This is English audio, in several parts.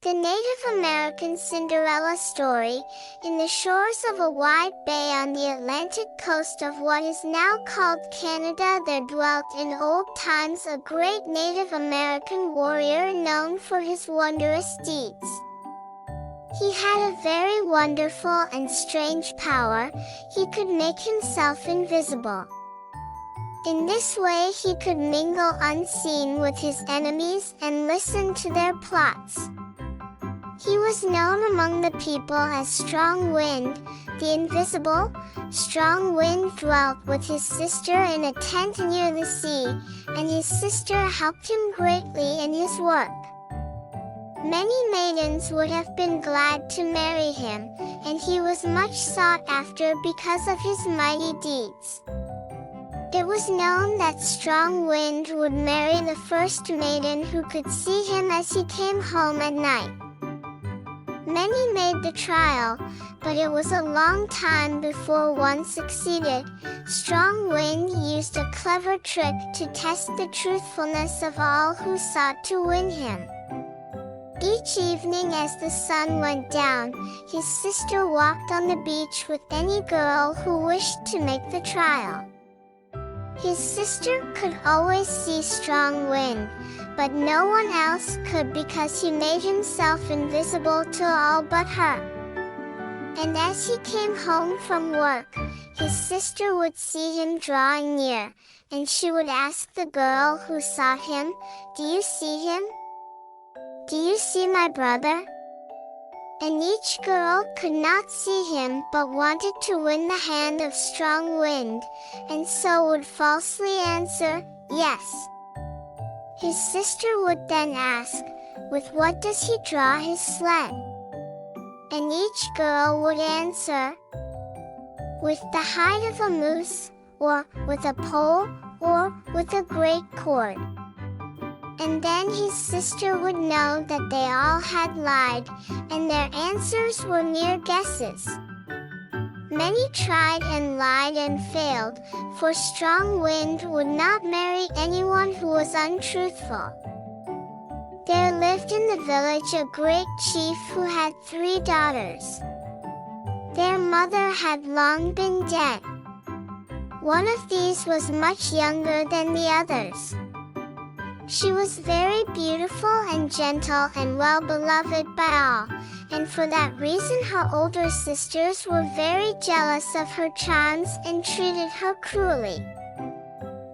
The Native American Cinderella story, in the shores of a wide bay on the Atlantic coast of what is now called Canada, there dwelt in old times a great Native American warrior known for his wondrous deeds. He had a very wonderful and strange power. He could make himself invisible. In this way he could mingle unseen with his enemies and listen to their plots. He was known among the people as Strong Wind, the invisible. Strong Wind dwelt with his sister in a tent near the sea, and his sister helped him greatly in his work. Many maidens would have been glad to marry him, and he was much sought after because of his mighty deeds. It was known that Strong Wind would marry the first maiden who could see him as he came home at night. Many made the trial, but it was a long time before one succeeded. Strong Wind used a clever trick to test the truthfulness of all who sought to win him. Each evening as the sun went down, his sister walked on the beach with any girl who wished to make the trial. His sister could always see Strong Wind, but no one else could because he made himself invisible to all but her. And as he came home from work, his sister would see him drawing near, and she would ask the girl who sought him, "Do you see him? Do you see my brother?" And each girl could not see him but wanted to win the hand of Strong Wind, and so would falsely answer, "Yes." His sister would then ask, "With what does he draw his sled?" And each girl would answer, "With the hide of a moose, or with a pole, or with a great cord." And then his sister would know that they all had lied, and their answers were mere guesses. Many tried and lied and failed, for Strong Wind would not marry anyone who was untruthful. There lived in the village a great chief who had 3 daughters. Their mother had long been dead. One of these was much younger than the others. She was very beautiful and gentle and well beloved by all, and for that reason her older sisters were very jealous of her charms and treated her cruelly.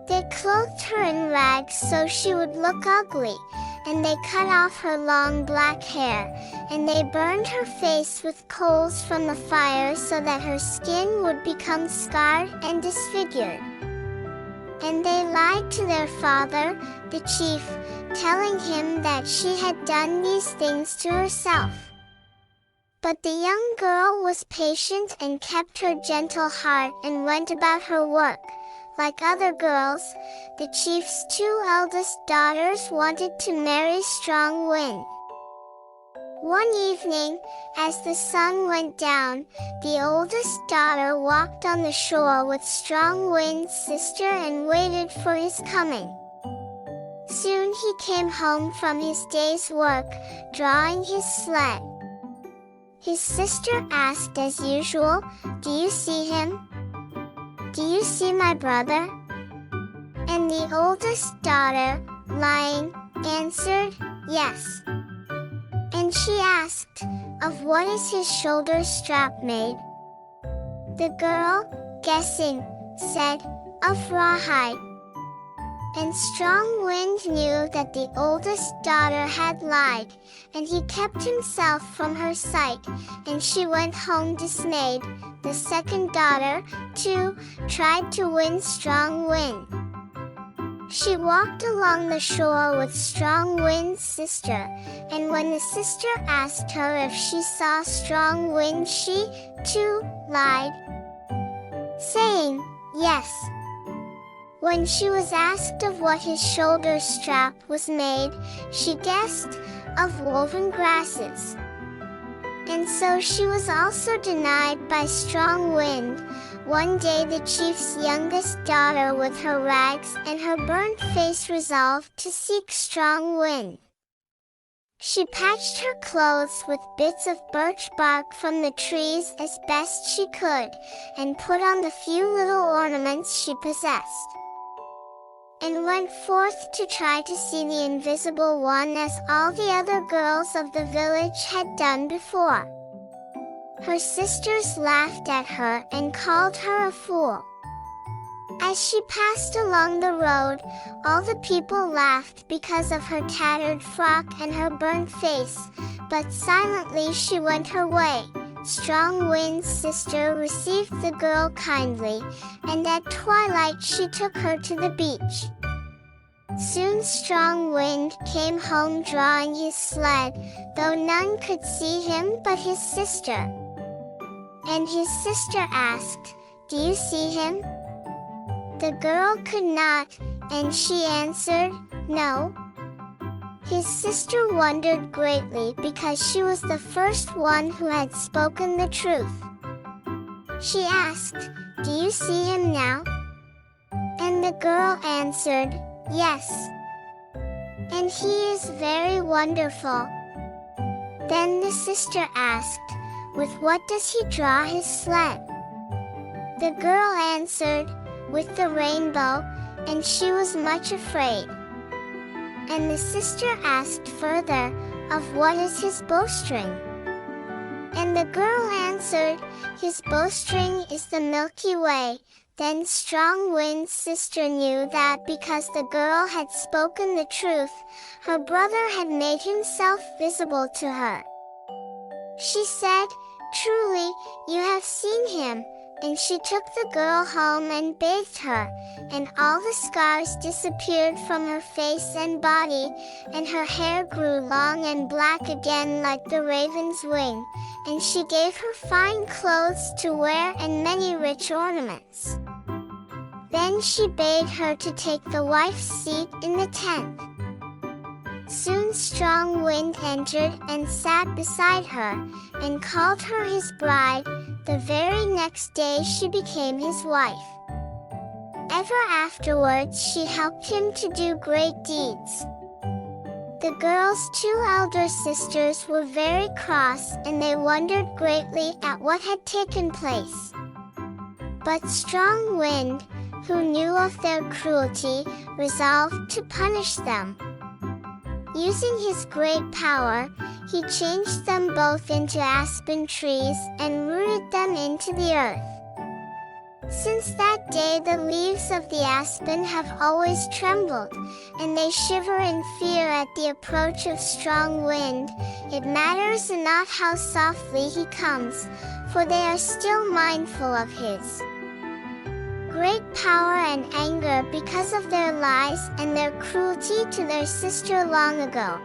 They clothed her in rags so she would look ugly, and they cut off her long black hair, and they burned her face with coals from the fire so that her skin would become scarred and disfigured. And they lied to their father, the chief, telling him that she had done these things to herself. But the young girl was patient and kept her gentle heart and went about her work. Like other girls, the chief's 2 eldest daughters wanted to marry Strong Wind. One evening, as the sun went down, the oldest daughter walked on the shore with Strong Wind's sister and waited for his coming. Soon he came home from his day's work, drawing his sled. His sister asked as usual, "Do you see him? Do you see my brother?" And the oldest daughter, lying, answered, "Yes." And she asked, "Of what is his shoulder strap made?" The girl, guessing, said, "Of rawhide." And Strong Wind knew that the oldest daughter had lied, and he kept himself from her sight, and she went home dismayed. The second daughter, too, tried to win Strong Wind. She walked along the shore with Strong Wind's sister, and when the sister asked her if she saw Strong Wind, she, too, lied, saying, "Yes." When she was asked of what his shoulder strap was made, she guessed, "Of woven grasses." And so she was also denied by Strong Wind. One day the chief's youngest daughter with her rags and her burnt face resolved to seek Strong Wind. She patched her clothes with bits of birch bark from the trees as best she could, and put on the few little ornaments she possessed, and went forth to try to see the Invisible One as all the other girls of the village had done before. Her sisters laughed at her and called her a fool. As she passed along the road, all the people laughed because of her tattered frock and her burnt face, but silently she went her way. Strong Wind's sister received the girl kindly, and at twilight she took her to the beach. Soon Strong Wind came home drawing his sled, though none could see him but his sister. And his sister asked, "Do you see him?" The girl could not, and she answered, "No." His sister wondered greatly because she was the first one who had spoken the truth. She asked, "Do you see him now?" And the girl answered, "Yes. And he is very wonderful." Then the sister asked, "With what does he draw his sled?" The girl answered, "With the rainbow," and she was much afraid. And the sister asked further, "Of what is his bowstring?" And the girl answered, "His bowstring is the Milky Way." Then Strong Wind's sister knew that because the girl had spoken the truth, her brother had made himself visible to her. She said, "Truly, you have seen him." And she took the girl home and bathed her, and all the scars disappeared from her face and body, and her hair grew long and black again like the raven's wing, and she gave her fine clothes to wear and many rich ornaments. Then she bade her to take the wife's seat in the tent. Soon Strong Wind entered and sat beside her, and called her his bride. The very next day she became his wife. Ever afterwards she helped him to do great deeds. The girl's two elder sisters were very cross, and they wondered greatly at what had taken place. But Strong Wind, who knew of their cruelty, resolved to punish them. Using his great power, he changed them both into aspen trees and rooted them into the earth. Since that day the leaves of the aspen have always trembled, and they shiver in fear at the approach of Strong Wind. It matters not how softly he comes, for they are still mindful of his great power and anger because of their lies and their cruelty to their sister long ago.